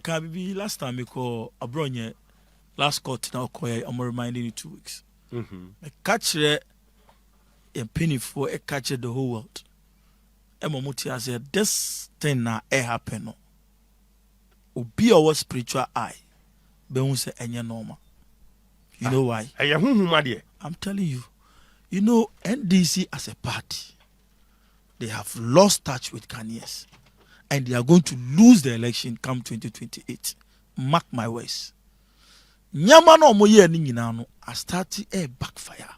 can be last time we call Abronye last court now call I'm reminding you 2 weeks. A catcher a penny for a catcher the whole world. Emomuti has said this thing na happen. Be our spiritual eye. Be unse enye normal. You know why? I'm telling you. You know, NDC as a party, they have lost touch with Ghanaians. And they are going to lose the election come 2028. Mark my words. Nyama no moye ni nyina no are starting a backfire.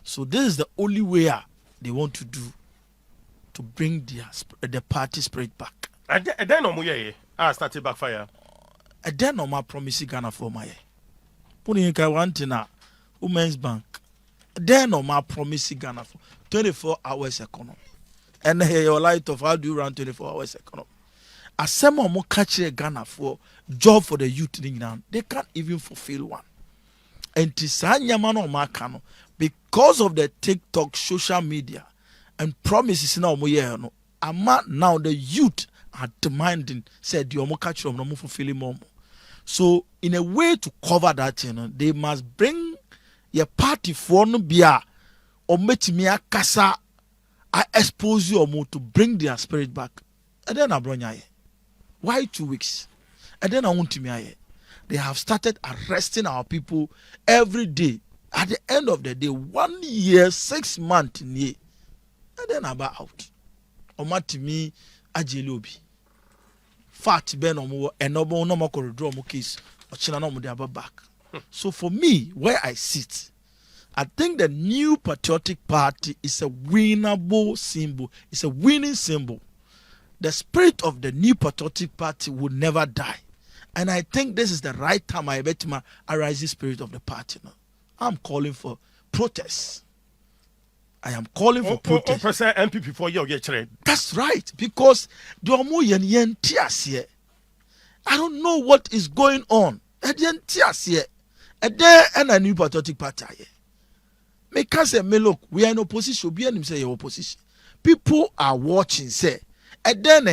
So this is the only way they want to do to bring the party spirit back. And then no moye started backfire. And then no ma promise Ghana for my putting in Kawantina Women's Bank. Then no ma promise Ghana for 24 hours economy. And here your light of how do you run 24 hours economy? As some more catch Ghana for job for the youth in Ghana, they can't even fulfill one. And Tisanyamano Makano, because of the TikTok social media and promises now no now the youth are demanding said you catch no more fulfilling more. So in a way to cover that, they must bring your party for no beer or metimia kasa. I expose you more to bring their spirit back. And then I brought why 2 weeks? And then I want to me. They have started arresting our people every day. At the end of the day, 1 year, 6 months in year. And then I'm out. Oma to me, ajelobi. Fat ben omo and no more corridor case. Or china no more back. So for me, where I sit, I think the new patriotic party is a winnable symbol. It's a winning symbol. The spirit of the new patriotic party will never die. And I think this is the right time I bet my arise the spirit of the party now. I'm calling for protests. I am calling for protests. NPP for you get. That's right. Because I don't know what is going on. And there and a new patriotic party. Make us say, look, we are in opposition. Be in say opposition. People are watching. Say, and then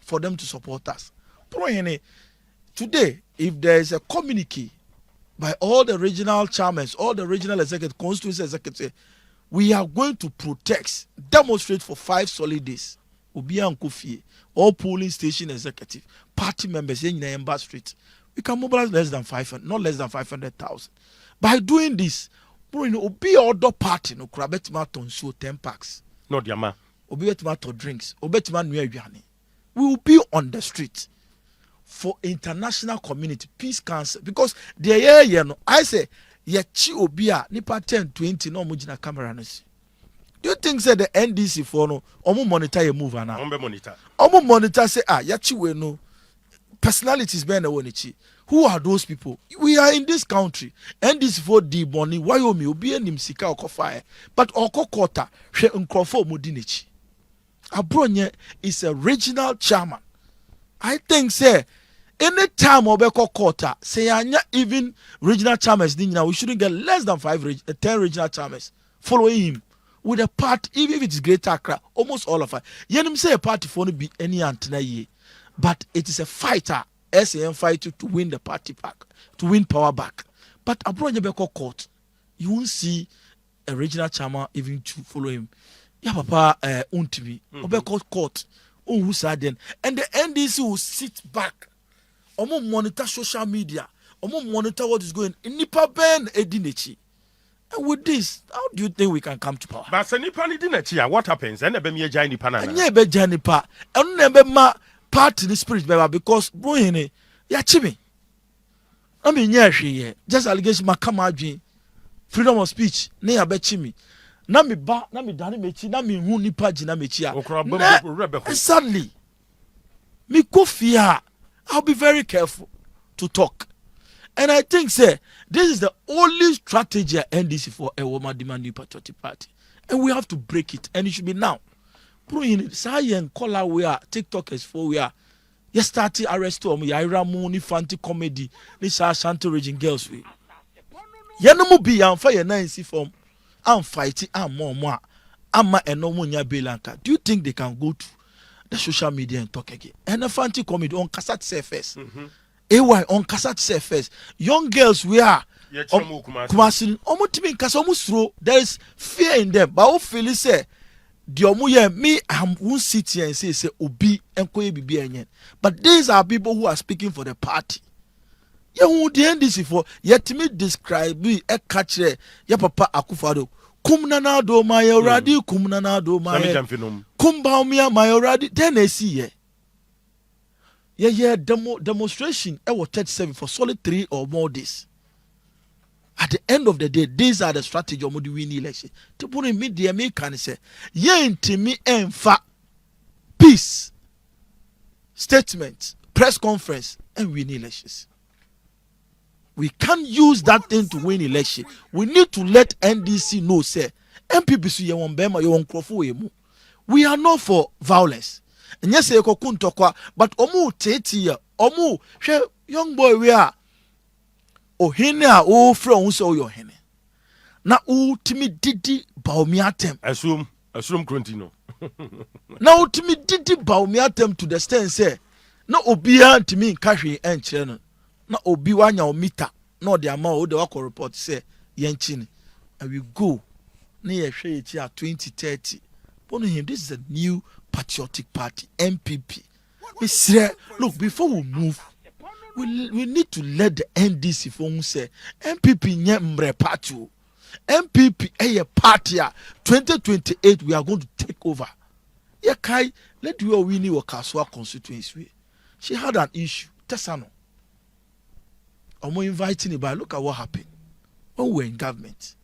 for them to support us. Today, if there is a communique by all the regional chairmen, all the regional executive, constituency executive, we are going to protest, demonstrate for 5 solid days. Obia and Kofi, all polling station executive, party members in Ember Street. We can mobilize less than 500, not less than 500,000. By doing this, Obi other party no krabet ton show 10 packs. No diama. Obi to drinks. Obi we will be on the street for international community peace council because the year no I say yechi obia nipa 10-20 no mujina camera no si. Do you think say the NDC for no omo monitor your move ana? Omo monitor say yechi we no personalities be na wonichi. Who are those people? We are in this country. NDC for the money why omi obi enim sika okofa but okokota hwe nkrofo mudinichi. Abronye is a regional chairman. I think say anytime obeko quarter say anya even regional chairmen we shouldn't get less than 10 regional chairmen following him with a part even if it's Greater Accra almost all of it. Yenim say a party for no be any antenna ye, but it is a fighter SAM fight to win the party back, to win power back. But abroad beko court, you won't see a regional chairman even to follow him. Yeah, papa, untimi. Obeko court, who said then, and the NDC will sit back. Omo monitor social media. Omo monitor what is going. In Nipa Ben Edinechi. And with this, how do you think we can come to power? But Nipa Edinechi, what happens? And never me a giant Nipa. And never Janipa. And never ma part in the spirit, because bro, ya chimi. I mean, yeah, she just allegation makama freedom of speech. Ne ya be chimi. Na mi dani mechi, na mi hu nipa jina mechi ya. Sadly, me go fear. I'll be very careful to talk. And I think, say, this is the only strategy at NDC for a woman demanding patriotic party. And we have to break it. And it should be now. Bro, in Sayen Kola we are, TikTokers for we are. You started arrest to me, Iramu, Fanti comedy, this Ashanti region girls we. Yanamu be and fire 9C form. I'm fighting, I'm more. I'm and no munya belanka. Do you think they can go to the social media and talk again? And a fancy comedy on cassette surface. AY on kasa say first. Young girls we are Kumasi. Omutimi kasa omusro. There is fear in them. But o feel say the omuye me I won't sit here and say obi enkoye bibi enyen. But these are people who are speaking for the party. Ye who the NDC for yet me describe me a catcher ya papa Akufo-Addo. Kumnana do my already kumnana do my kumbaumia my already then I see ye. Yeah, demonstration I was 37 for solid 3 or more days. At the end of the day, these are the strategy of the winning election. To put in me, the American say, ye intimi enfa peace statement, press conference, and win elections. We can't use that thing to win election. We need to let NDC know, say, NPP su ye won bema ye won krofo ye mu. We are not for violence. And yes, you could talk, but omu tete omu young boy we are. O hene a o fra un so yo hene. Na ultimi didi baumiatem. Assume Crontino. Na ultimi didi baumiatem to the extent say na obia ntimi nkahwe enkyere no. Na obi wanya o meter na the amount o de wako report say yenchi and we go na ye hwe echi a 2030. But him, this is a new patriotic party, NPP. Look, before we move, we need to let the NDC for who say NPP nye mre party. NPP a party. 2028 we are going to take over. Yeah, Kai, let you win your Kaswa constituency. She had an issue. Tesano. I'm inviting you, but look at what happened when we were in government.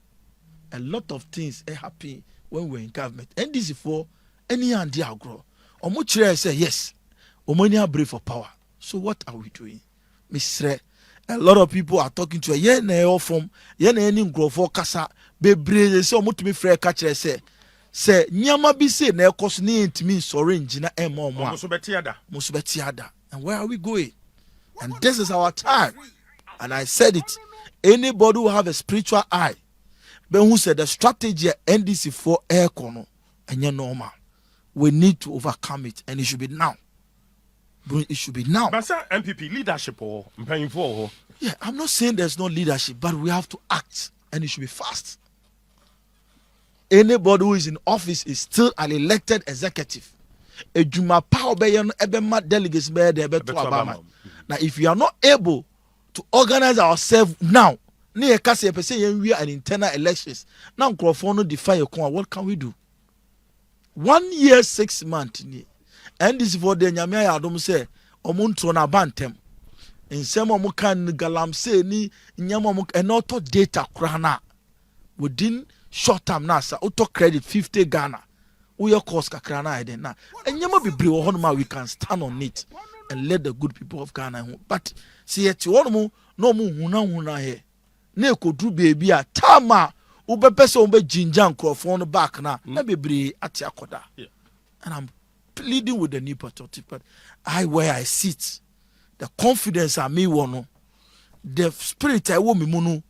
A lot of things happen when we're in government. NDC for any and the agro. Omuchire say yes. Omonia brave for power. So what are we doing? Mr. A lot of people are talking to a ye na from ye na any grofo kasa bebre say omutumi frɛ ka kyerɛ say nyama bi say na ekoso ne ntimi sɔre ngina ema omo a muso betiada. And where are we going? And this is our time. And I said it. Anybody who have a spiritual eye, but who said the strategy NDC for air corner and you normal, we need to overcome it, and it should be now. It should be now. But sir, NPP leadership or paying for. Yeah, I'm not saying there's no leadership, but we have to act, and it should be fast. Anybody who is in office is still an elected executive. A Juma power delegates now, if we are not able to organize ourselves now, we are an internal elections. Now, what can we do? 1 year, 6 months. And this is for the Nyamia Adom say, Omuntrona Bantem. In some Omukan Galam say, ni Nyamamuk and auto data crana within short term nasa auto credit 50 Ghana. We are cost Kakrana then. And Yama be Brew we can stand on it and let the good people of Ghana. But see at you no huna here. Ne could do baby a tama ube person be jinjan on the back na be bre atiakoda. And I'm pleading with the new patriotic party. Where I sit, the confidence I me wono, the spirit I want me munu.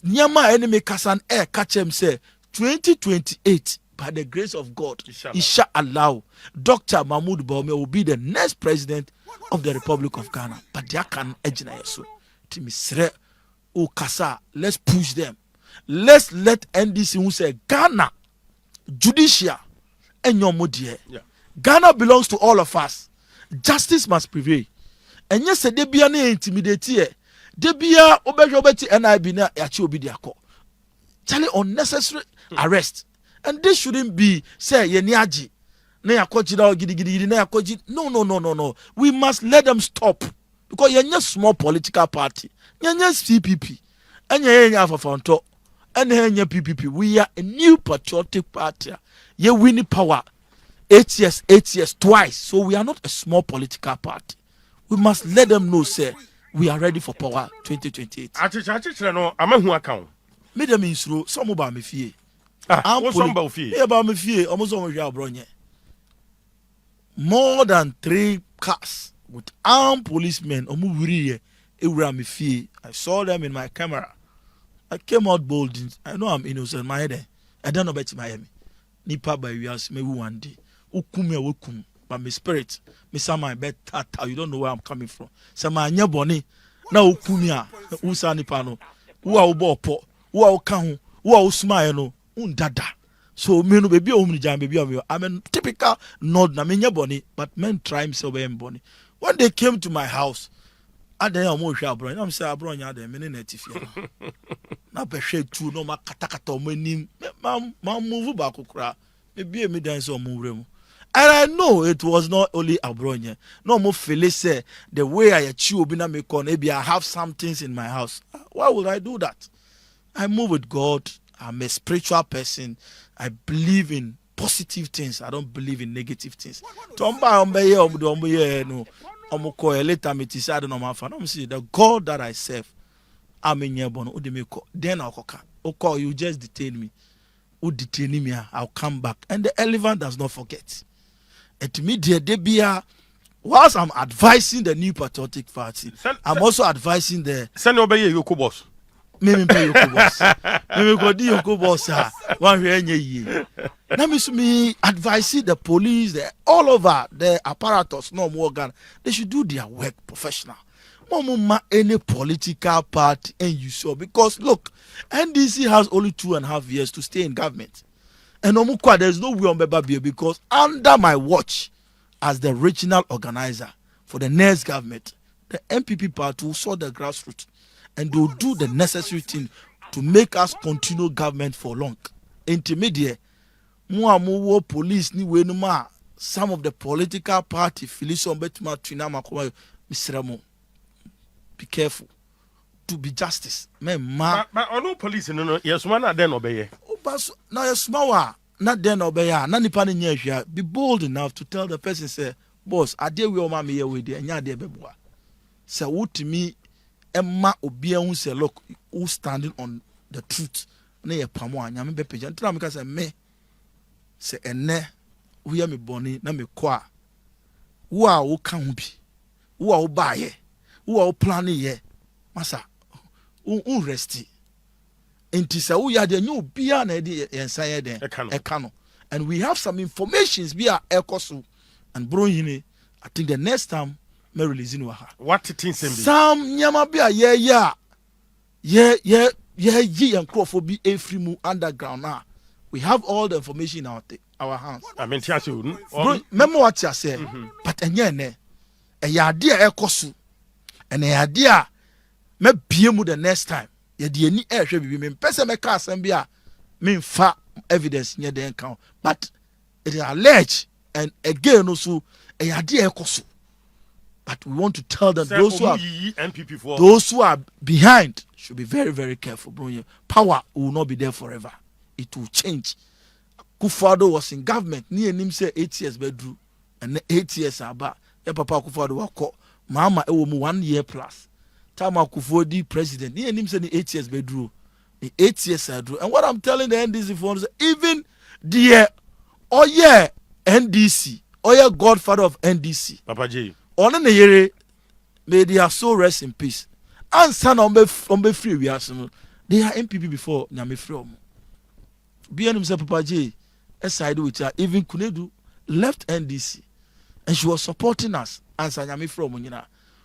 Nyama enemy kasan air catch him say 2028 by the grace of God. Inshallah, Dr. Mahmoud Bawumia will be the next president of the Republic of Ghana. But they can ejina yeso. Timisre o kasa, let's push them. Let's let NDC who say Ghana judicial and your modie. Ghana belongs to all of us. Justice must prevail. And yes, they be an intimidate. They be a obejobeti NIB na yachi obi diako. Charlie unnecessary arrest. And this shouldn't be say yeniaji. Na yakoji da gidi na yakoji. No. We must let them stop. Because you're a small political party. You're CPP. And you're a Fonto. And you're PPP. We are a new patriotic party. You're winning power. 8 years, twice. So we are not a small political party. We must let them know, say, we are ready for power 2028. No, I'm a who account. Made them in slow, some about me fear. What's some about fear? About me fear, almost on your bronye. More than 3 cars with armed policemen, I saw them in my camera. I came out bold. I know I'm innocent. My head. I don't know about Miami. Nipa by years, maybe one day. Ukume. but my spirit, me some my bed tata. You don't know where I'm coming from. Some my nyaboni. Na ukunia, usani pano. Uwa ubopo, uwa ukahu, uwa usmaye no, undada. So me no baby o mnijam baby o. I'm a typical nod na me nyaboni, but men try himself be mboni. When they came to my house, I didn't know what bro. I'm saying bro, you are many native. Na be share tu no ma katakata o manim. Ma move back okra. Maybe me dance or move. And I know it was not only Abronya. No more feel say the way I achieve bina me kon maybe I have some things in my house. Why would I do that? I move with God. I'm a spiritual person. I believe in positive things. I don't believe in negative things. The God that I serve, I'm in your then I'll call you just detain me. Who detain me? I'll come back. And the elephant does not forget. At media debia, whilst I'm advising the New Patriotic Party, I'm also advising the send obey Yoko boss. Maybe pay Yoko boss. Maybe go di Yoko boss. One year. Now me advising the police, all over the apparatus, no more gun. They should do their work professional. Mama any political party and you saw because look, NDC has only 2.5 years to stay in government. And there's no way on Beba because under my watch as the regional organizer for the next government, the NPP party will sort the grassroots and they'll do the necessary thing to make us continue government for long. Intermediate, more police ni wenuma some of the political party Philison Betma Trinama Mr. Be careful to be justice. But no police no yes one at then obey. Now you're small, not then obey. Nani pani nyesha. Be bold enough to tell the person, say, boss, I deal with your mommy here with you, and ya de beboa. Say, what to me, Emma Obia who say, look, who standing on the truth. Ne pamo and yammy bepe. And tell me, because I may say, and ne, we are me bonny, na me qua. Who are who can be? Who are buy ye? Who are planning ye? Massa, who resty. Inti sa we are the new beer na di ensaya den ekano and we have some informations be a ekoso and bro yini I think the next time me release in waha what things some nyama be a ye and crofo be a free mu underground now we have all the information in our hands. I mean tell you memo what you say but enye ne e ya de ekoso and e ya de me bie mu the next time. Yedi ni ehwe bibi me pese me ka asem bia me fa evidence nye den kan but it is alleged and again also e yade ekoso but we want to tell them those who are behind should be very very careful bro. Power will not be there forever, it will change. Kufado was in government ni enim say 8 years bedru and 8 years aba ya papa Kufado wako mama e wo mu 1 year plus Tama Kufodi president, he and him said 8 years bedrew. The 8 years I drew. And what I'm telling the NDC phones, even the NDC, godfather of NDC, Papa J. On the year, may they are so rest in peace. And son on be free, we are some. They are NPP before Nyame from. Beyond himself, Papa J, aside with her, even Kunedu left NDC. And she was supporting us. And Nyame from.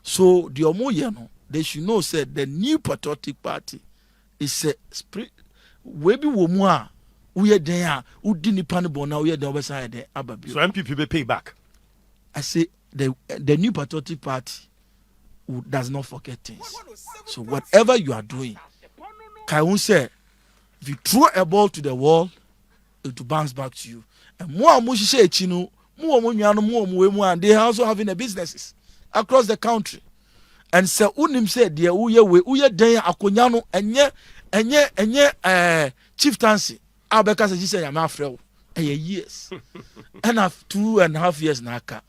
So the Omoyano. They should know said the New Patriotic Party is a spirit. We be woman. We are there. Who didn't pan bona? We are the other side there. So NPP be pay back. I say the New Patriotic Party does not forget things. So whatever you are doing, Kaiun said, if you throw a ball to the wall, it will bounce back to you. And more chino, more they are also having a businesses across the country. And so unim said dear uye den akonya no enye chieftaincy abeka say say yama frɛ years and have 2.5 years na aka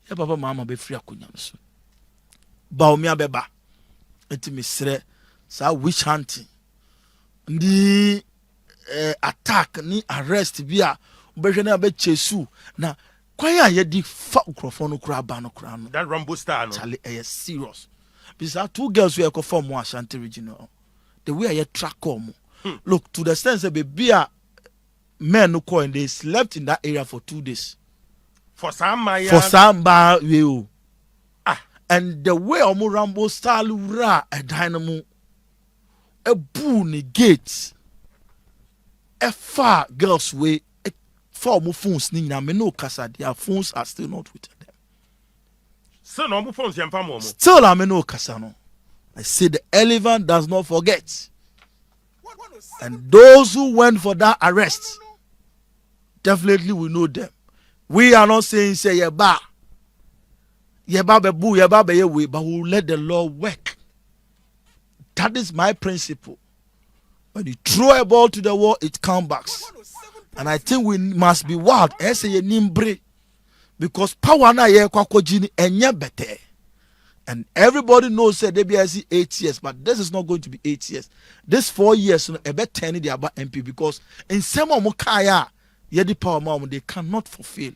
ya papa mama be free akonya no so ba omi abeba etimi srɛ sa witch hunting ndi attack ni arrest bi a obehwe na be chesu na kwan a ye di fa ukrofo no kura ba no kura no that rumble star no chale serious. Because 2 girls who are from Ashanti regional, the way I track them. Look, to the sense that baby men who call and they slept in that area for 2 days. For some Maya. for some bar you. Ah. And the way omo rambo style ra a dynamo a boo ni gate a far girls way a far mo phones ni na me no kasa their phones are still not with them. So no phones yamfa mo. Still I no kasa no. I say the elephant does not forget. And those who went for that arrest, definitely we know them. We are not saying say yeba bebu yeba be we, but we will let the law work. That is my principle. When you throw a ball to the wall, it comes back. And I think we must be wild. Because power na ye kwakojini enye better. And everybody knows that DBIC 8 years, but this is not going to be 8 years. This 4 years, a bit 10 they about MP because in some of Mukaya, yedi power mom they cannot fulfill.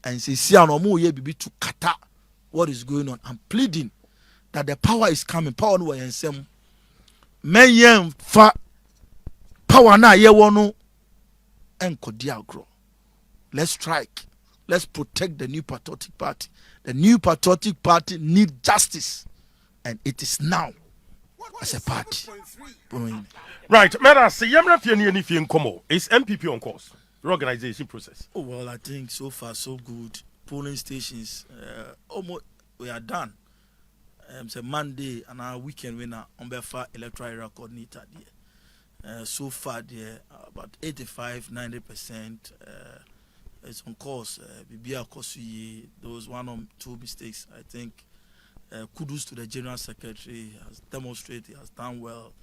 And see no more ye be to kata what is going on. I'm pleading that the power is coming. Power no and some men fa power na ye wono enko diagro. Let's strike. Let's protect the new patriotic party. The new patriotic party needs justice. And it is now as a party. Right. Mera say yamra fie ni fie nkomo. Is NPP on course? Reorganization process. Oh, well, I think so far so good. Polling stations, almost we are done. It's a Monday and our weekend winner on behalf electoral area coordinator there. So far there about 85-90%. It's on course. Bibia Kosuye, those 1 or 2 mistakes. I think kudos to the General Secretary. He has demonstrated, he has done well.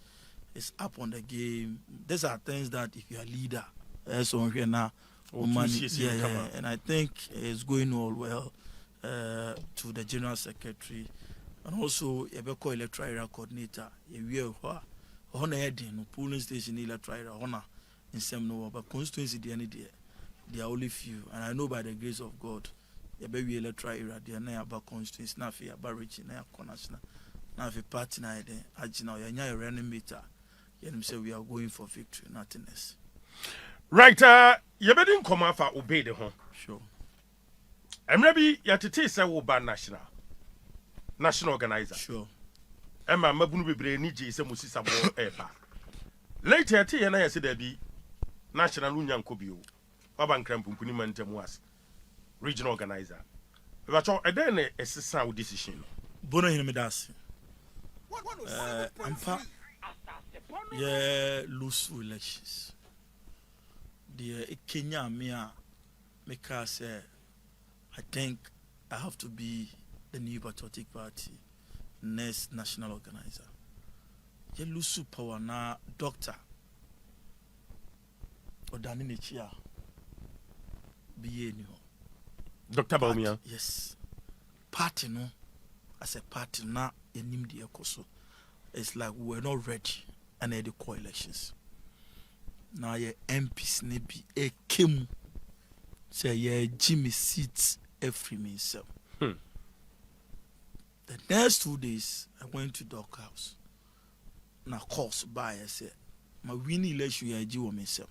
It's up on the game. These are things that if you are leader, so here now, and I think it's going all well to the General Secretary and also Ebeko Electoral Area Coordinator. We are on heading polling station electoral area honor in some no, but constituency the any day. There are only few, and I know by the grace of God, the baby electoral area, they are not about constituency, not for about reaching their corners, not for party night, Ajina, you're running meter. You say we are going for victory, nothing else. Right, you better come out for obey the home. Sure. And maybe you have to take say we ban national organizer. Sure. And my mabunu be brain need you say musisa bo epa. Later, I tell you, I say there be national union kobio. Urban Crampunkuni Mantemuas, regional organizer. But I then a sound decision. Bono Himidas. I'm loose elections. The Kenya Mia Meka say, I think I have to be the new patriotic party next national organizer. Ye lose power na doctor. Odani Chia. Dr. Baumia. Yes. Party no as a party na enim the ekoso. It's like we're not ready and the core elections. Now ye MPs ne be a kim say ye Jimmy seats every myself. The next 2 days I went to Dock House. Na course by I said my winning election ye Jiwo myself.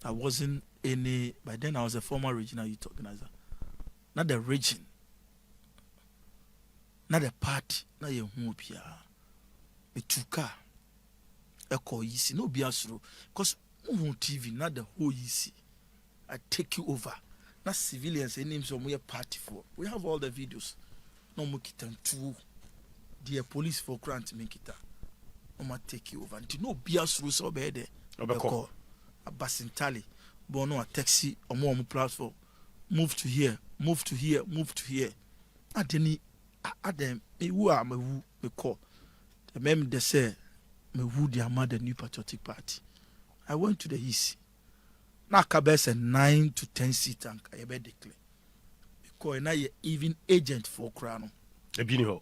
I wasn't any, by then I was a former regional youth organizer. Not the region, not the party, not your home. A tuka, a call easy, no biasro. Because on TV, not the whole easy. I take you over. Not civilians, any names of a party for. We have all the videos. No more kitan two. Dear police for grant make it. No more take you over. Until no biasro so bad. A basintali, bono a taxi or more platform. Move to here, move to here, move to here. Adeni, Adam, who are my woo, me call. The mem they say, me woo the the new patriotic party. I went to the east. Now cabes a 9 to 10 seat and I be declare. Because now you even agent for crown. A biniho.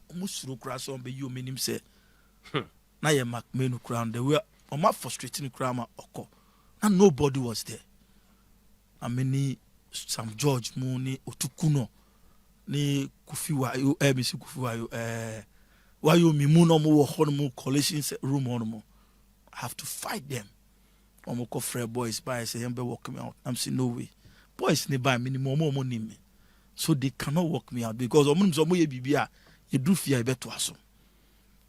Almost through cross on be you mean say. Now you mark menu crown the way. On my frustrating grammar occur, and nobody was there. I mean, some George Mooney, Otukuno, ni Kufiwa, you, Mr. Kufiwa, why you me moon more honeymoon coalitions room on I have to fight them. Omoko Fred boys by say, I'm walking out. I'm saying no way. boys nearby minimum more money me. So they cannot work me out because omo ye bibia you do fear beto aso.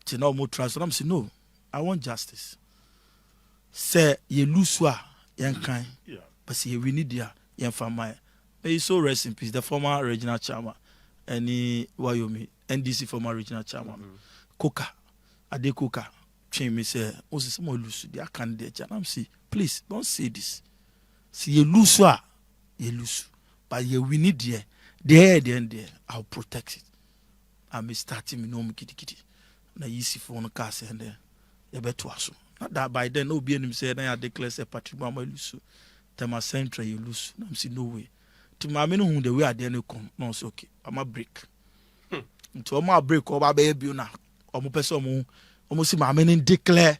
Ti na omo trust am say no, I want justice. Say ye lose wa yen kan. Yeah. But see we need dia yen fama. May you so rest in peace the former regional chairman any Wyoming NDC former regional chairman. Koka Ade Koka train me say Moses some lose their candidate and I'm say please don't say this. See you lose wa you lose. But ye we need there I'll protect it. I'm starting me no kitty. Na yisi for no car and there you better aso. Not that by then no be him say na I declare say patrimoine my lose. Tema central you lose. I'm see no way. To my men who the way I didn't come. No, it's okay. I'm a break. To my break over baby na. Omo person almost see my men declare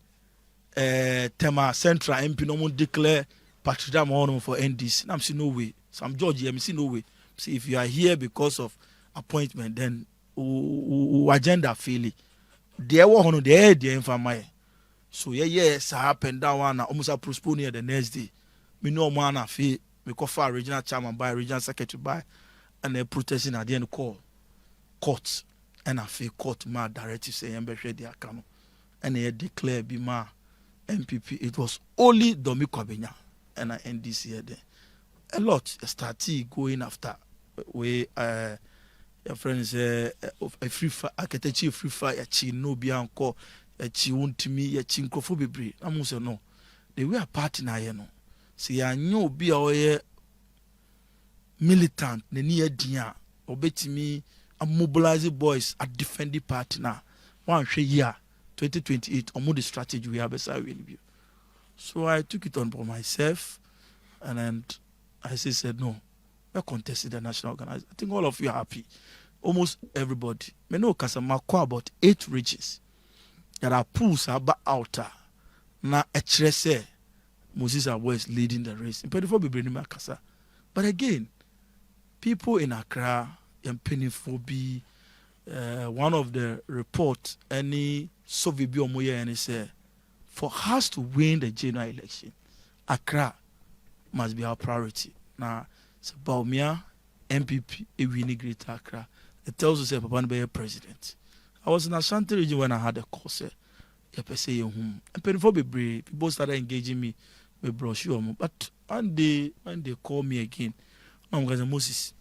Tema Central MP no one declare patrimoine for NDC. I'm see no way. So I'm George. I'm see no way. See if you are here because of appointment, then agenda fail. There were one there infamy. So yes, I happened that one almost a postpone the next day. Me no man a fee me call for regional chairman by regional secretary by and they protesting at the end call court and I feel court my directive say embed their account and they declare be my NPP. It was only Domi Kwabenya and NDC there. A lot started going after we your friends a free fire architecture free fire chi no be anko chi wontimi ya chi nkrofo bebre am say no they were a party na ye no see anyo obi a oye militant ne ni adin obetimi a mobilize boys a defending party na one hwe year 2028 omo the strategy we have beside we. So I took it on for myself and then I said no, we contested the national organizer. I think all of you are happy. Almost everybody. Me know Kasama about 8 regions that are pools about outer. Na echrese Moses was leading the race. In before we bring Kasa. But again, people in Accra and Pennyphobia, one of the reports, any Soviet Omoye and he said, for us to win the general election, Accra must be our priority. Now, it's about me, NPP, a winning Greater Accra. It tells us Papa be a president. I was in Ashanti region when I had a course. I say home. And before be brave, people started engaging me with brochure. But when they call me again, I'm going to Moses.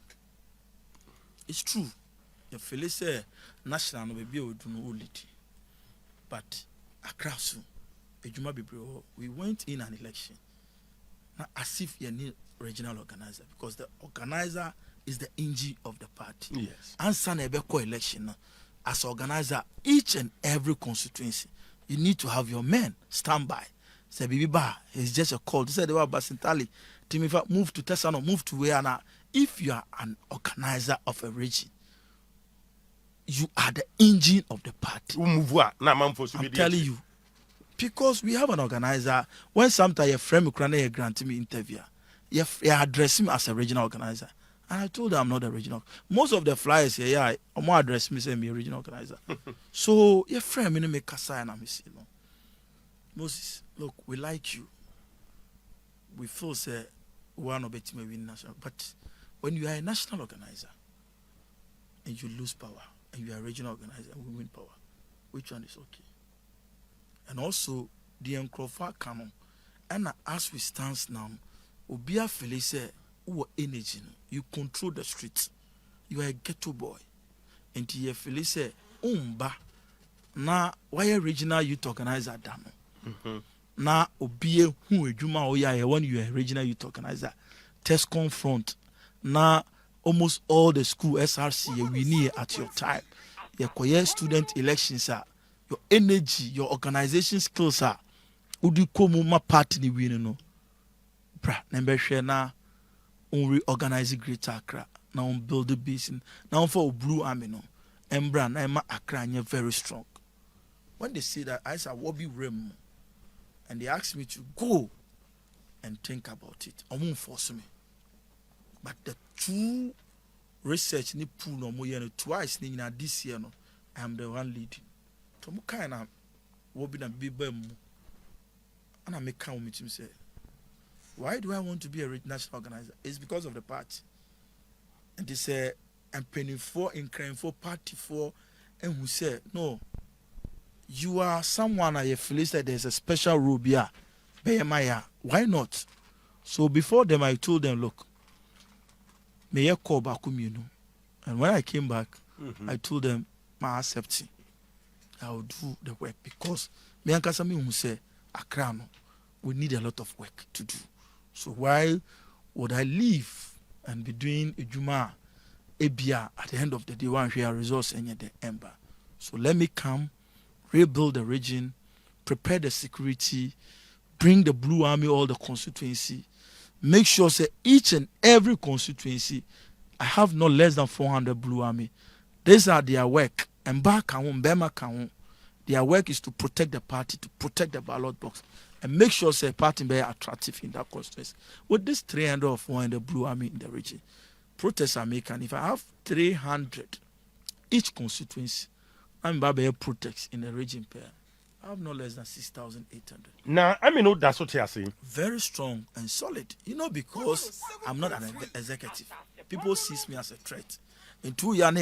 It's true. The fellow say national no be able to know it. But Accra soon, we went in an election. Now, as if you need regional organizer because the organizer is the engine of the party. Yes. Answer Nebeko election as organizer, each and every constituency, you need to have your men stand by. Say Bibi Ba, it's just a call. They said they were Basintali. Timifa move to Tesano, move to where now. If you are an organizer of a region, you are the engine of the party. I'm telling you. Because we have an organizer, when sometimes your friend will grant me interview, you address him as a regional organizer. And I told them I'm not a regional. Most of the flyers here, I'm more address me say me a regional organizer. So your friend me make kasa and I'm saying no. Moses, look, we like you. We feel say we are not betting we win national. But when you are a national organizer and you lose power, and you are a regional organizer and we win power, which one is okay? And also the Encrofa canon. And as we stand now, Obia Felice who energy, you control the streets. You are a ghetto boy. And you Felice umba na why regional youth organizer dano. Na Obia who ejuma oya when you are a regional youth organizer. Test confront na almost all the school SRC we need at your time. Your career student elections are your energy, your organization skills are udi komu ma party ni win no. Bra, nembe share na on reorganize Greater Accra, na on build the basin, na on for Blue Army no. Embra na ema Accra nye very strong. When they say that, I say what be rem, and they ask me to go and think about it. I won't force me. But the two research ni pool no mo no twice ni na this year no, I am the one leading. To mo kind of what be na be bem, and I make count with him say Why do I want to be a national organizer? It's because of the party. And they say, I'm penny for, in crime for, party for, and who say, no, you are someone I feel that there's a special rule here. Why not? So before them, I told them, look, may I call back you know. And when I came back, I told them, my accepting, I will do the work because me and Kasami who say, Accra, we need a lot of work to do. So why would I leave and be doing a Juma Ebia at the end of the day one share resource and the ember? So let me come, rebuild the region, prepare the security, bring the Blue Army all the constituency, make sure say each and every constituency I have not less than 400 Blue Army. These are their work. And back home, Bema Kaun, their work is to protect the party, to protect the ballot box, and make sure say party be attractive in that constituency. With this 300 or 400 Blue Army in the region, protests are making. If I have 300 each constituency, I'm about to protest in the region pair. I have no less than 6,800. Now, I mean, that's what you're saying. Very strong and solid. You know, because I'm not an executive. People see me as a threat. In 2 years,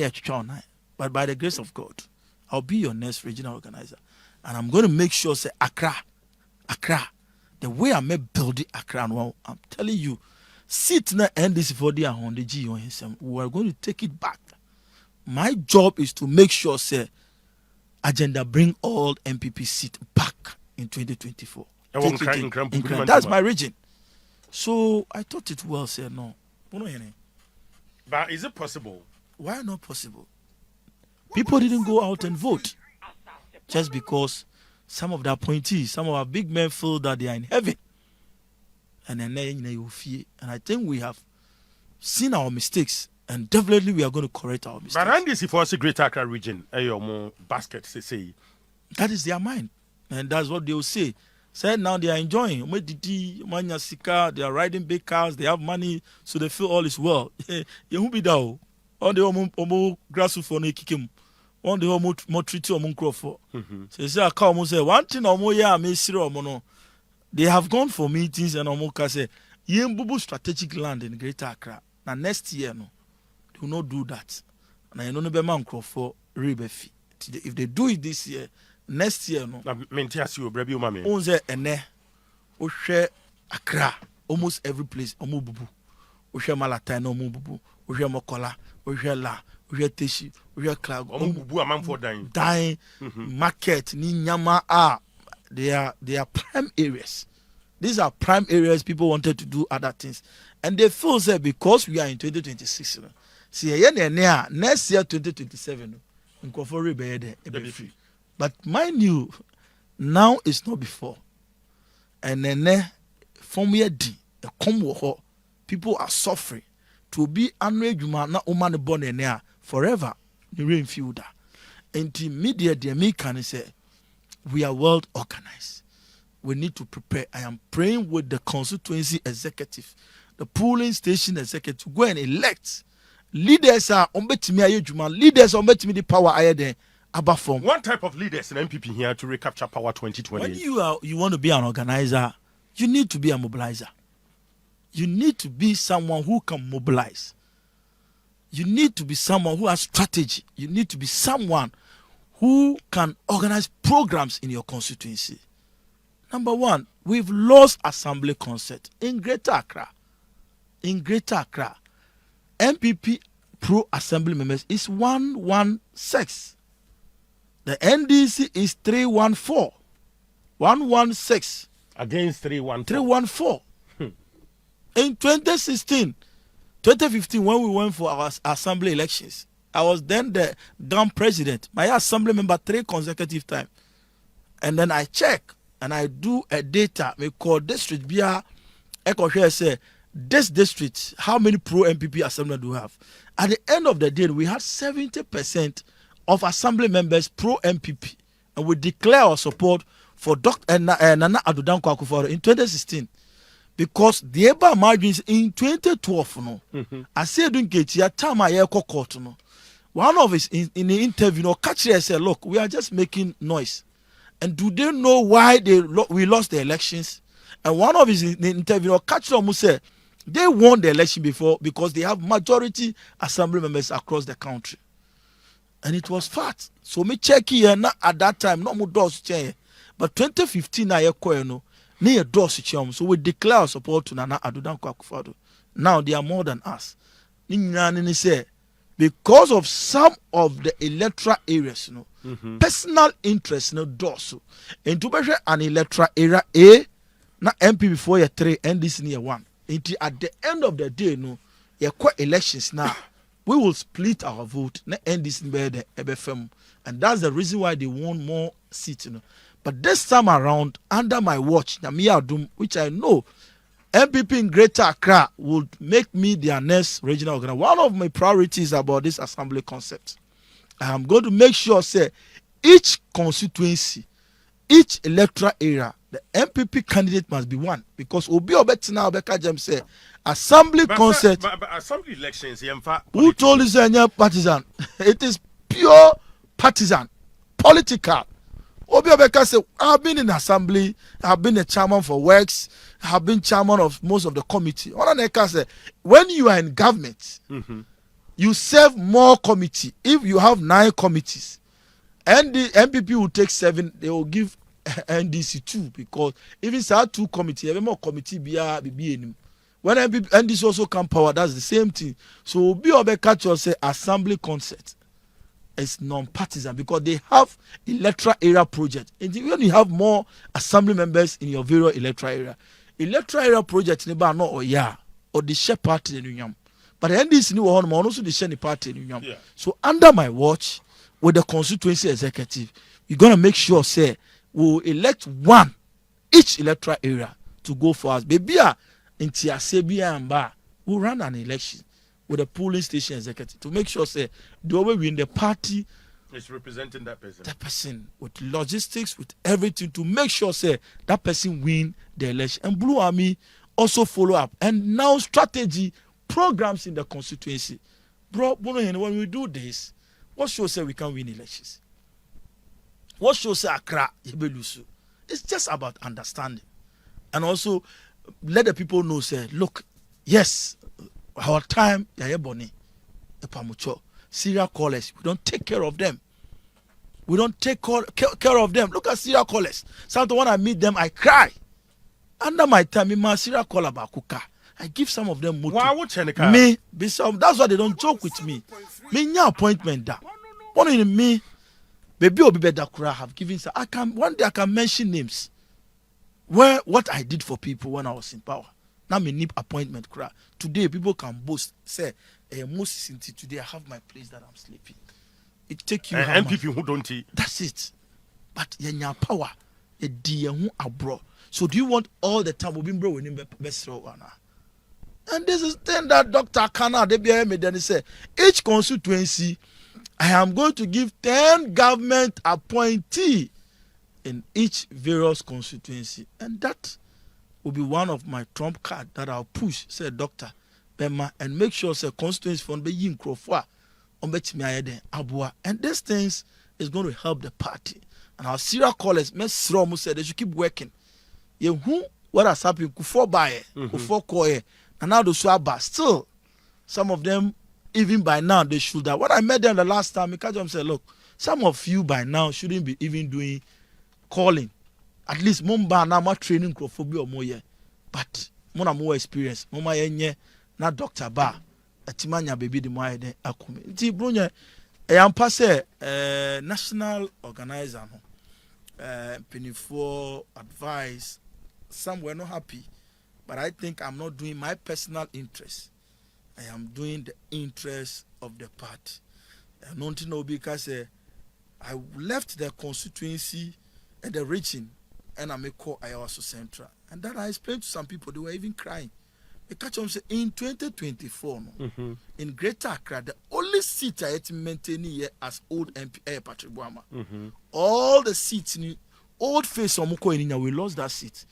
but by the grace of God, I'll be your next regional organizer. And I'm going to make sure, say, Accra, the way I may build the Accra, well, I'm telling you, sit in the NDC for the G. We are going to take it back. My job is to make sure, say, agenda bring all NPP seat back in 2024. That's my region. So I thought it well, say, no. But is it possible? Why not possible? People didn't go out and vote just because some of the appointees, some of our big men feel that they are in heaven. And then and I think we have seen our mistakes and definitely we are going to correct our mistakes. But NDC for us, Greater Accra region, more basket, say. That is their mind. And that's what they will say. Say now they are enjoying. They are riding big cars, they have money, so they feel all is well. You won't be down. All the homo grassroots for Nikikim. One the homo more treaty or Muncroft. So say I come say one thing or more yeah, may zero mono. They have gone for meetings and Omoka say Yembubu strategic land in Greater Accra. Now next year no, do not do that. And I know no be Muncroft for Rebefi. If they do it this year, next year no. Maintias you brebi umame. Onze ene o share Accra almost every place omo bubu. O share Malatai no omo bubu. O share Mokola, o share La, o share Teshi, o share Clag. Omo bubu amam for dying. Dying market ni nyama ah. They are prime areas. These are prime areas people wanted to do other things. And they feel that because we are in 2026, see next year 2027, but mind you, now it's not before. And then from year D, the come people are suffering to be unregular na woman born in there forever. The rain fielder. And the media they make can say we are well organized. We need to prepare. I am praying with the constituency executive, the polling station executive to go and elect leaders. Are leaders are the power I there. One type of leaders in NPP here to recapture power 2020. When you want to be an organizer, you need to be a mobilizer. You need to be someone who can mobilize. You need to be someone who has strategy. You need to be someone who can organize programs in your constituency. Number one, we've lost assembly concept in Greater Accra. In Greater Accra, NPP pro-assembly members is 116. The NDC is 314. 116. Against 314. 314. In 2016, 2015, when we went for our assembly elections, I was then the GAM president. My assembly member 3 consecutive times. And then I check and I do a data. We call district. Say this district, how many pro-NPP assembly do we have? At the end of the day, we had 70% of assembly members pro-NPP. And we declare our support for Dr. Nana Adudan Akufo-Addo in 2016. Because the eba margins in 2012, I said, time I court, one of us in the interview, catcher said, look, we are just making noise. And do they know why we lost the elections? And one of his interview catch them say they won the election before because they have majority assembly members across the country. And it was fact. So me check here na at that time no more doors change. But 2015 na yeko no near doors change. So we declare our support to Nana Addo Dankwa Akufo-Addo. Now they are more than us. Ni say because of some of the electoral areas, personal interest no doors. And to measure an electoral area A na NPP 4 year 3 NDC near 1. Until at the end of the day no ye elections now. We will split our vote. And that's the reason why they won more seats. But this time around, under my watch, which I know NPP in Greater Accra would make me their next regional organizer. One of my priorities about this assembly concept, I am going to make sure, say, each constituency, each electoral area, the MPP candidate must be one, because Obi Obetina Obeka Jem say assembly concept. But assembly elections, who told you say partisan? It is pure partisan, political. Obi Obeka say I've been in assembly, I've been a chairman for works, I've been chairman of most of the committee. Onaneka say when you are in government, you serve more committee. If you have 9 committees, and the MPP will take 7, they will give NDC 2, because even say 2 committee, every more committee be when NDC also come power, that's the same thing. So Obi Obeka say assembly concept is non-partisan because they have electoral area project. And when you have more assembly members in your various electoral project in no or the share party in Union. But the NDC new one also the share party in Union. Yeah. So under my watch with the constituency executive, we're gonna make sure say we'll elect one each electoral area to go for us. Baby in Tiasebia and Bar, we'll run an election with a polling station executive to make sure say the way we in the party is representing that person. That person with logistics, with everything to make sure say that person win the election. And Blue Army also follow up. And now strategy programs in the constituency. Bro, when we do this, what shows say we can win elections? What shows say Accra Yebelusu? It's just about understanding. And also let the people know say, look, yes, our time, serial callers, we don't take care of them. We don't take care of them. Look at serial callers. Sometimes when I meet them, I cry. Under my time, in my serial caller Bakuka, I give some of them motor. Me, that's why they don't joke with me. Me, no appointment da. One in me, baby Obi Bedakura have given. One day I can mention names. Where what I did for people when I was in power. Now me need appointment cry. Today people can boast, say, Moses today I have my place that I'm sleeping. It take you NPP who don't eat. That's it. But your power, a dear who abroad. So do you want all the time we've been bro in best one? And this is thing that Dr. Kana they me then he said each constituency I am going to give 10 government appointee in each various constituency, and that will be one of my trump card that I'll push, said Dr. Bema, and make sure say constituency fund be yin crofwa on betimi ayede abua, and these things is going to help the party. And our serial callers mess wrong said they should keep working. You who what has happened before buy before call and now those who are still some of them even by now they should have. When I met them the last time, I said, look, some of you by now shouldn't be even doing calling. At least Mumba na ma training crofobia or more, but mona more experience. Mama yenye na Dr. Ba atimanya baby the more then akumi. Nti brunya am passe national organizer no. Penny for advice. Some were not happy, but I think I'm not doing my personal interest. I am doing the interest of the party. I don't know because I left the constituency and the region and I make call Ayawaso Central. And that I explained to some people, they were even crying. They catch them say in 2024, in Greater Accra, the only seat I had to maintain here as old MP Patrick Boama. All the seats in old face of Muko in we lost that seat.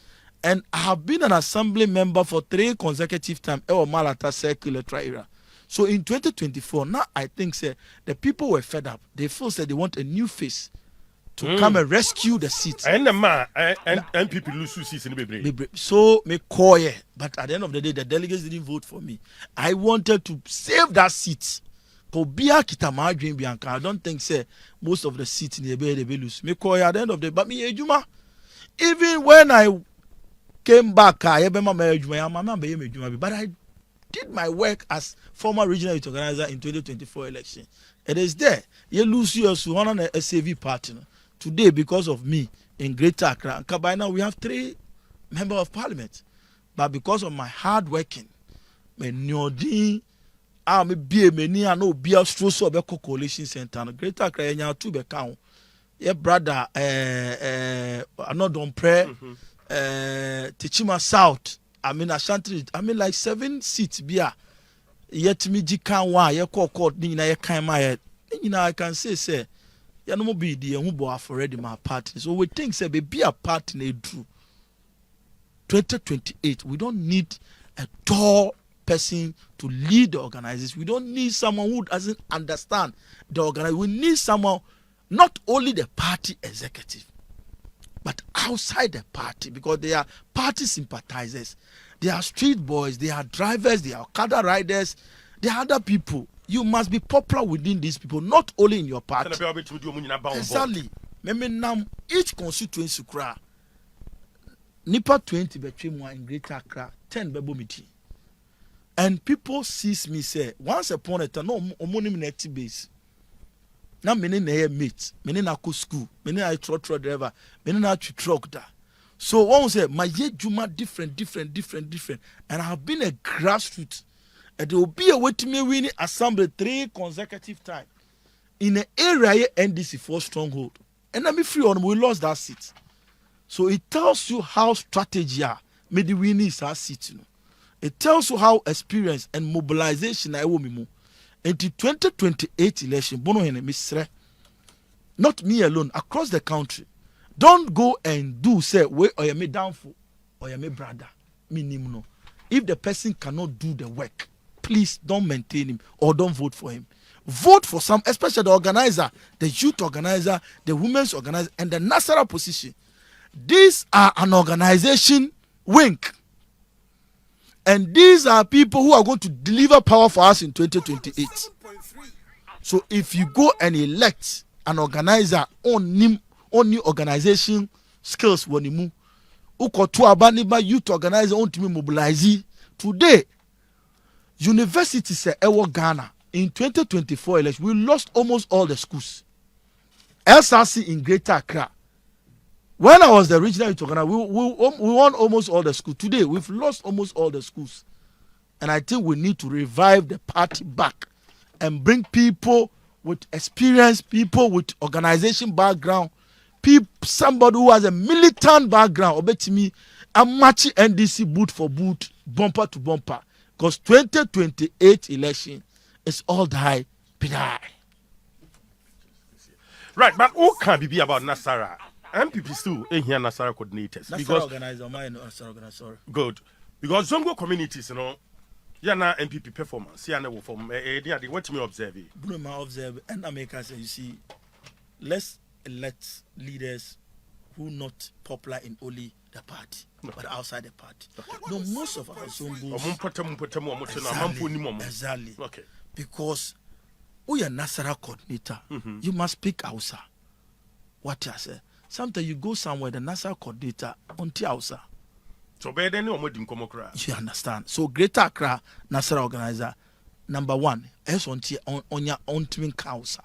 And I have been an assembly member for 3 consecutive times in Malata Circle electoral area. So in 2024, now I think say the people were fed up. They feel that they want a new face to come and rescue the seat. And the man, NPP lose seats in the Bebre. So me call ye, but at the end of the day, the delegates didn't vote for me. I wanted to save that seat. I don't think say most of the seats in the Bay they lose. Me call ye at the end of the day, but me ejuma. Even when I came back, but I did my work as former regional youth organizer in 2024 election. It is there. You lose yours to one on a SAV partner. Today, because of me in Greater Accra, by now we have 3 members of parliament. But because of my hard working, me nyodi, me be many and no be a stroso be coalition center. Greater Accra enya 2 be count. Your brother, another prayer, Tichima South. I mean Ashanti. I mean like 7 seats. Bia yet me jikan wa ye court ni na ye kan ma ye. I can say ya no be the who bo already my party. So we think say be a party true. 2028 we don't need a tall person to lead the organizers. We don't need someone who doesn't understand the organization. We need someone not only the party executive but outside the party, because they are party sympathizers, they are street boys, they are drivers, they are car riders, they are other people. You must be popular within these people, not only in your party. Exactly. Each constituency cry nipa 20 between in Greater Accra, 10 bebomiti. And people sees me say, once upon a time, no omonim neti base. Now many na mate, many na go school, many na truck driver, many na truck da. So one say my ye juma different, and I have been a grassroots, and there will be a way to me winning assembly 3 consecutive times in an area NDC 4 stronghold, and I'm free on we lost that seat. So it tells you how strategy made the winning is our seat. You know. It tells you how experience and mobilization I will move. Into 2028 election, not me alone, across the country. Don't go and do say we or you me downfall or you me brother. Minimum. If the person cannot do the work, please don't maintain him or don't vote for him. Vote for some, especially the organizer, the youth organizer, the women's organizer, and the national position. These are an organization wing. And these are people who are going to deliver power for us in 2028. So if you go and elect an organizer on new organization skills, youth organizer on to mobilize today. Universities say Ghana in 2024 election we lost almost all the schools. SRC in Greater Accra. When I was the regional youth organizer, we won almost all the schools. Today, we've lost almost all the schools. And I think we need to revive the party back and bring people with experience, people with organization background, somebody who has a militant background. Obey me, I'm matching NDC boot for boot, bumper to bumper. Because 2028 election is all die, be die. Right, but what can be about Nasara? NPP still ain't here Nasara coordinators. Nasara because organizer, Nasara organizer. Good. Because Zongo communities, you know, yeah, na NPP performance. Yeah, na from what me observe. Bruno observe, and America say, you see, let's elect leaders who not popular in only the party, but outside the party. No, most of our Zongos. Exactly. Okay. Because we are Nasara coordinator. You must speak Hausa. What you say? Sometimes you go somewhere, the Nasara coordinator on Hausa. So better than you understand. So Greater Accra Nasara organizer, number 1, is on your own twin Hausa.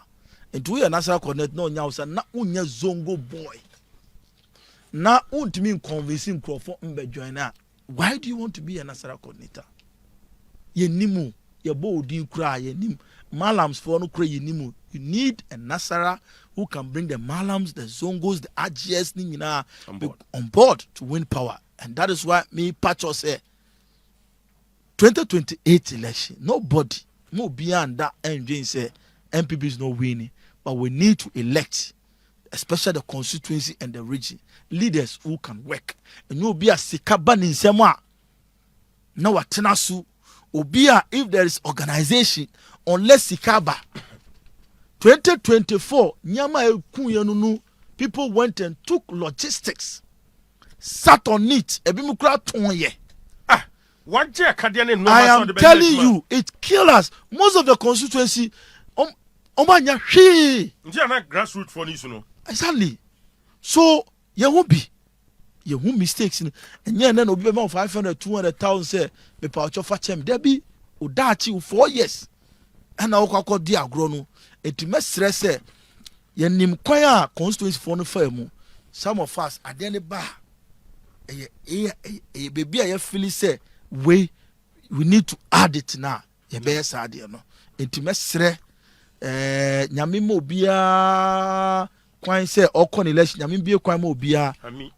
And to your Nasara coordinator, no Hausa, not unya Zongo boy. Na untimin convincing Crawford mbe joiner. Why do you want to be a Nasara coordinator? Ye nimu, ye bo di cry, ye nim malams for no cray ye nimu. You need a Nasara who can bring the malams, the Zongos, the RGS on board to win power. And that is why me Pacho say 2028 election, nobody more beyond that engine say NPP is not winning, but we need to elect, especially the constituency and the region, leaders who can work. And you'll be a sikaban in Semwa. Now what tenasu obia if there is organization unless sikaba 2024 nyama ekunyanunu people went and took logistics, sat on it. I am telling you, it kills us. Most of the constituency, grassroots for this, exactly. So you won't be. You won't mistakes. And then will be about 500, 200,000 say, me pa ocho fachem. There be udachi 4 years. And now ko di agro no. It me stress say, ye nim kwan a constituency for no famu. Some of us at the end bar. Baby I feel say we need to add it now. Ye be sad no. It me stress nyame mo bia kwan say okon election nyame bia kwan mo bia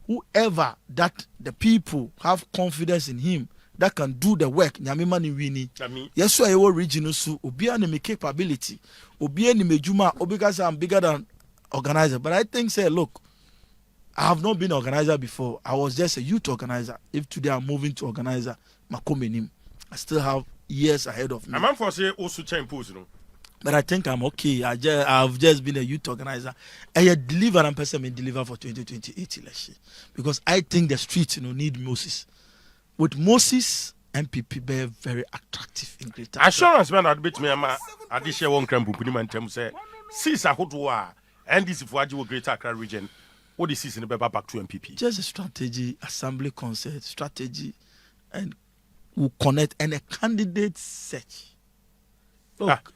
whoever that the people have confidence in him that can do the work nyame mani wini yes so ayo region so obia na me capability obia ni mejuma because I'm bigger than organizer. But I think say look, I have not been an organizer before. I was just a youth organizer. If today I'm moving to organizer makomenim, I still have years ahead of me. I'm for say also change post no. But I think I'm okay. I've just been a youth organizer. I deliver and person may deliver for 2028 election. Because I think the streets need Moses. With Moses, NPP be very attractive in Greater Accra. Assurance man I'd bet me I did share one crime puni man tem say since I hold NDC for Ajiwo Greater Accra region. What is in the back to NPP? Just a strategy, assembly concert, strategy, and we'll connect and a candidate search. Look.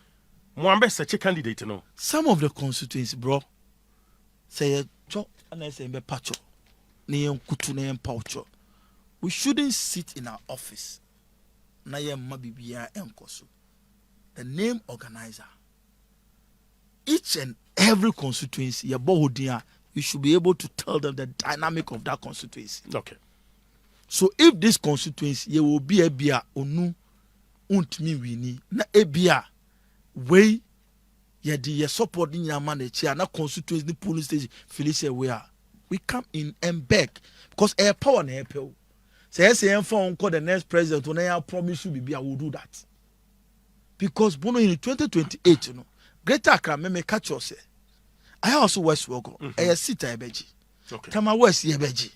Mwambe such a candidate, no. Some of the constituencies, bro, say chop and I say be pacho, neem kutu neem paucho. We shouldn't sit in our office. Na ye mabibia enkoso. The name organizer. Each and every constituency, your bohodia, you should be able to tell them the dynamic of that constituency. Okay. So if this constituency, you will be a bia onu untmi wini na ebia. Way ye di ye support in your manage na constituency the police station Felicia we come in and beg because air power and air pill. Say phone call the next president when I promise you be I will do that. Because Bono in 2028, you know, Greater Accra me catch you say. I also West Wogo. I sit ebeji. Okay. Tama West ebeji.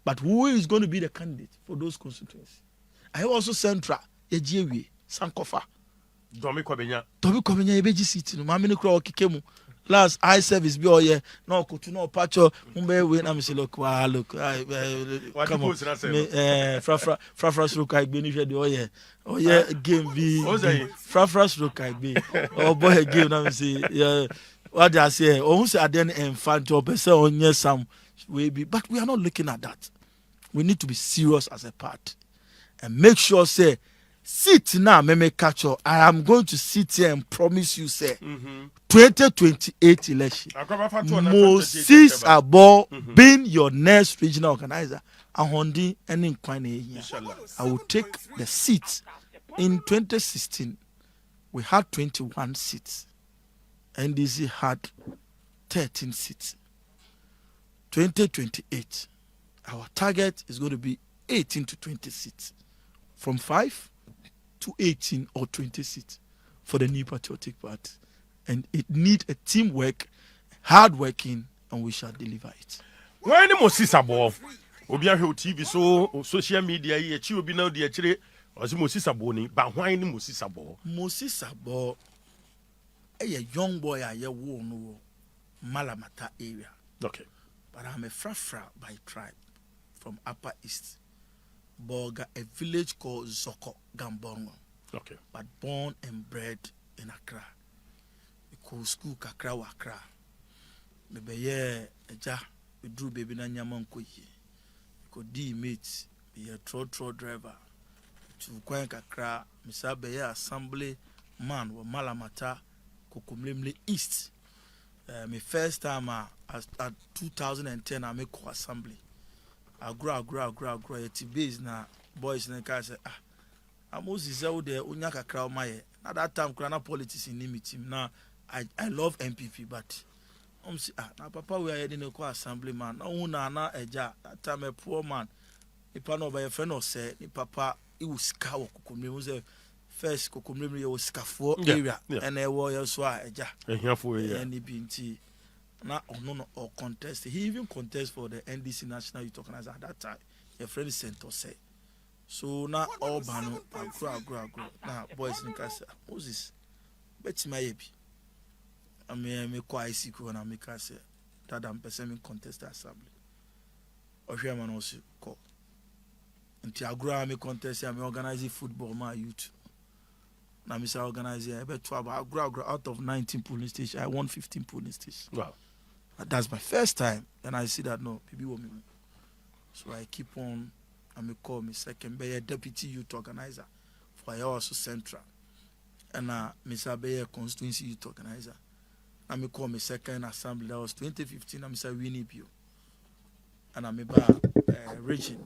But who is going to be the candidate for those constituencies? I also Central Ejewe Sankofa. Domi Kwabenya ebeji city no mama ni kro okikemu last eye service bi oye na okotu na opacho mbe we na me say look come on frafra stroke agbe ni hwe de oye game bi frafra stroke agbe oh boy game na me say what they say oh say aden enfant o person onye sam we be, but we are not looking at that. We need to be serious as a party and make sure say sit now, me catch up. I am going to sit here and promise you, say, 2028 election. Moses Abo being your next regional organizer, I will take the seat. In 2016, we had 21 seats. NDC had 13 seats. 2028, our target is going to be 18 to 20 seats. From 5 to 18 or 20 seats for the New Patriotic Party. And it needs a teamwork, hard working, and we shall deliver it. Why any Moses Abo? Obi ahwe TV so social media ye chi obi na de akire ozi Moses Abo ni ba why any Moses Abo? Moses Abo a young boy a ye wo no Malamata area. Okay. But I'm a Frafra by tribe from Upper East. Boga, a village called Zoko Gambongo. Okay. But born and bred in Accra. Because school Kakra Wakra. Maybe yeah, we drew baby na nyamanko ye. Because D mates be a trot driver. To Kwan Kakra, Mr. Beye assembly man wa Malamata Kokomlemle East. My first time at 2010 I make assembly. I grow. It's base na boys na car say I'm Moses out there unyaka crowd my. At that time crana politics in team. Now I love NPP but say na papa we are heading a assembly man. Na eja that time a poor man. Ipa no by a friend or say ni papa he was scout kokomle first kokomle was scafo area and I was so eja. Ehia fo area. And binti Now no or contest. He even contest for the NDC National Youth Organizer at that time. Your friend Center say. So now all banu agro. Now boys in casa. Moses. Bet my epi. I me quite sick when I make us that I'm person contest assembly. Or man also call. Until I grow I me contest I me organize football my youth. Now me say organize I bet 12 I grow out of 19 polling stations. I won 15 polling stations. Wow. That's my first time. And I see that no, people want me. So I keep on and me call me second be a deputy youth organizer for also Central. And Mr. Be a constituency youth organizer. And me call me second assembly. That was 2015. And Mr. Winnie Bio. And I'm about region.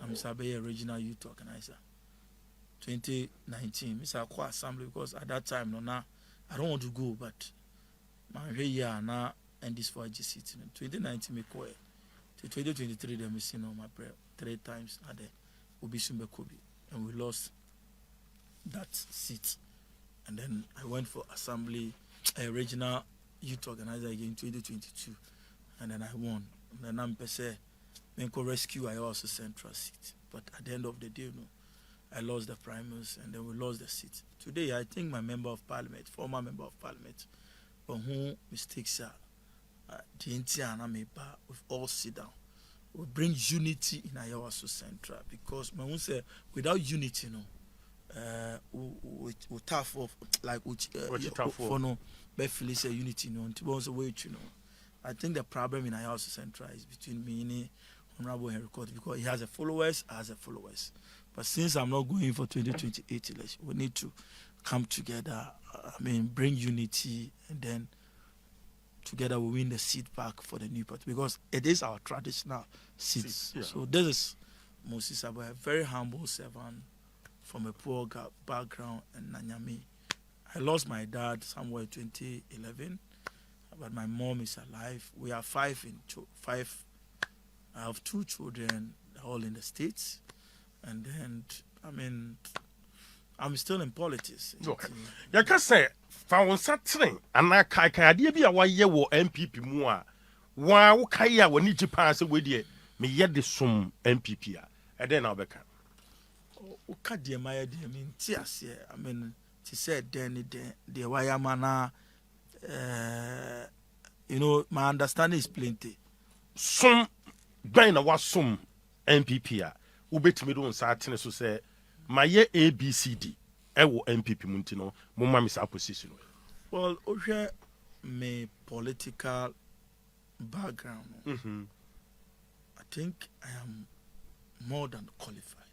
And Mr. Be a regional youth organizer. 2019, Mr. Kwa assembly because at that time no now I don't want to go, but my year now and this for GC. 2019 me call. 2023 they missing on my prayer 3 times at the Obisumbe Kobe, and we lost that seat. And then I went for assembly, a regional youth organizer again in 2022, and then I won. And then I'm per se, rescue I also Central seat. But at the end of the day, I lost the primaries, and then we lost the seat. Today, I think my member of parliament, former member of parliament, for whom mistakes are, the NTN and we all sit down. We bring unity in Ayawaso Central because when say without unity, we tough off like for no, but Felicia unity I think the problem in Ayawaso Central is between me and Honorable Henry Court because he has a followers, But since I'm not going for 2028 election, we need to come together. Bring unity, and then together we win the seat back for the new party because it is our traditional seats. Yeah. So this is Moses Abba, a very humble servant from a poor background in Nanyami. I lost my dad somewhere in 2011, but my mom is alive. We are five. I have 2 children, all in the States, and then I'm still in politics. Okay. You can say found something and I idea be a why ye wo NPP mu a wa wo kai a woni ji pass we de me ye de som NPP a and then I'll beka o ka de my de me ti ase ti say den de why mana my understanding is plenty. Some ben na wa som NPP a wo betimi do nsa atene so say my ye ABCD ewo NPP mu ntino mo ma me sa position. Well, okay, my political background, I think I am more than qualified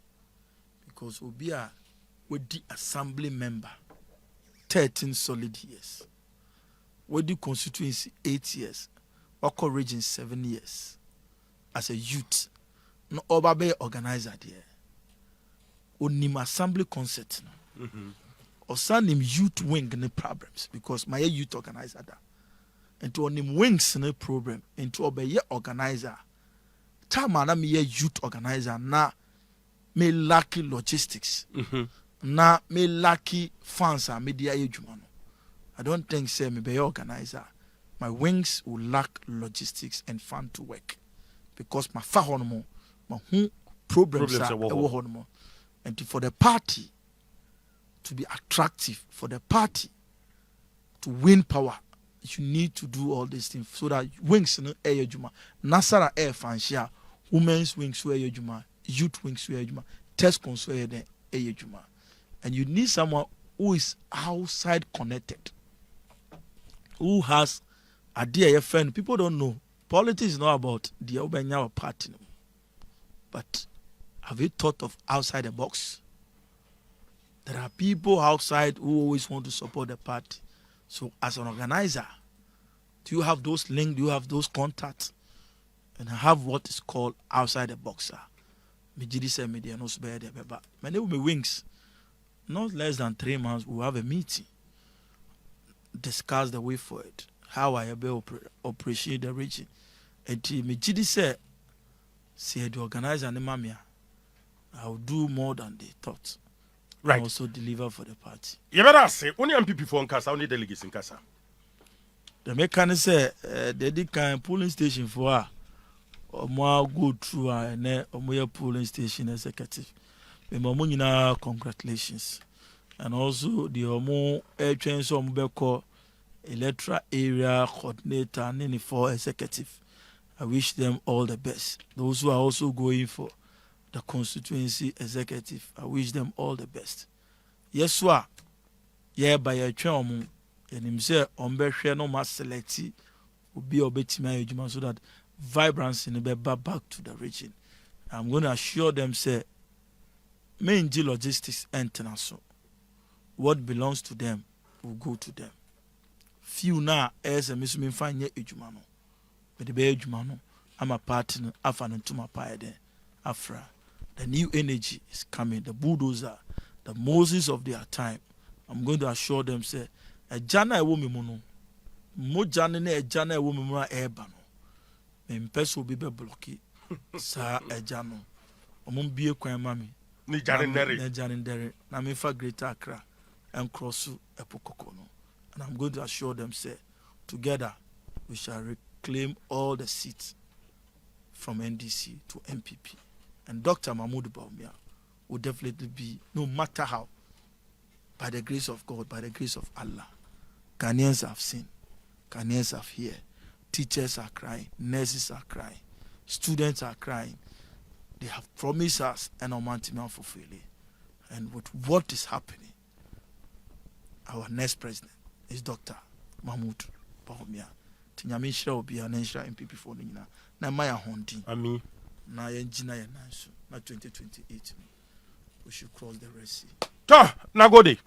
because Obia with the assembly member 13 solid years, with the constituency 8 years, Oko region 7 years as a youth, no Obabe organizer there. Onim assembly concert or send him youth wing any problems because my youth organizer that and to him wings no problem and to obey organizer time na me youth organizer na me lucky logistics na me lucky fans and media ejuma no I don't think say me be organizer my wings will lack logistics and fun to work because my fa hono my problems are hono. And for the party to be attractive, for the party to win power, you need to do all these things so that wings no air juma, Nasara air fanshia, women's wings wear juma, youth wings wear juma, test cons wear juma, and you need someone who is outside connected, who has a dear friend. People don't know politics is not about the Obanya party, but have you thought of outside the box? There are people outside who always want to support the party. So as an organizer, do you have those links? Do you have those contacts? And have what is called outside the boxer. Media media no spare there, but my name will be wings. Not less than 3 months, we'll have a meeting. Discuss the way for it. How I will appreciate the region. And Mijidi said, see the organizer and the mamia. I'll do more than they thought. Right. And also deliver for the party. You better say, only MPP for Nkasa, only delegates in Kasa. The mechanic say the kind polling station for her. Or go through a polling station executive. Congratulations. And also the Omo air train some call electoral area coordinator and any four executive. I wish them all the best. Those who are also going for the constituency executive, I wish them all the best. Yes, sir. Yeah, by a train, and him say share no mass selecti will be obetima so that vibrancy in the back to the region. I'm going to assure them say main logistics international. What belongs to them will go to them. Few now as a miss me find ye ejumano. But the ejumano, I'm a partner, afan to my pie there. Afra. The new energy is coming, the bulldozer, the Moses of their time. I'm going to assure them, say, a jana a woman mono. Mo jana a jana a woman more airbano. Mempes will be blocky. Sa a jano. Omon be a quay mammy. Ni Janindere. Namifa Greater Accra and Crossu Epococono. And I'm going to assure them, say, together we shall reclaim all the seats from NDC to NPP. And Dr. Mahmoud Bawumia will definitely be, no matter how, by the grace of God, by the grace of Allah. Ghanaians have seen, Ghanaians have heard. Teachers are crying, nurses are crying, students are crying. They have promised us an amounting fulfilling. And with what is happening, our next president is Dr. Mahmoud Bawumia. Tinyamishra will be an NPP for Nina. Na Maya Hondi. Ami. Na Yenjina Yanansu. Na 2028. We should cross the Red Sea. Ta, nagode.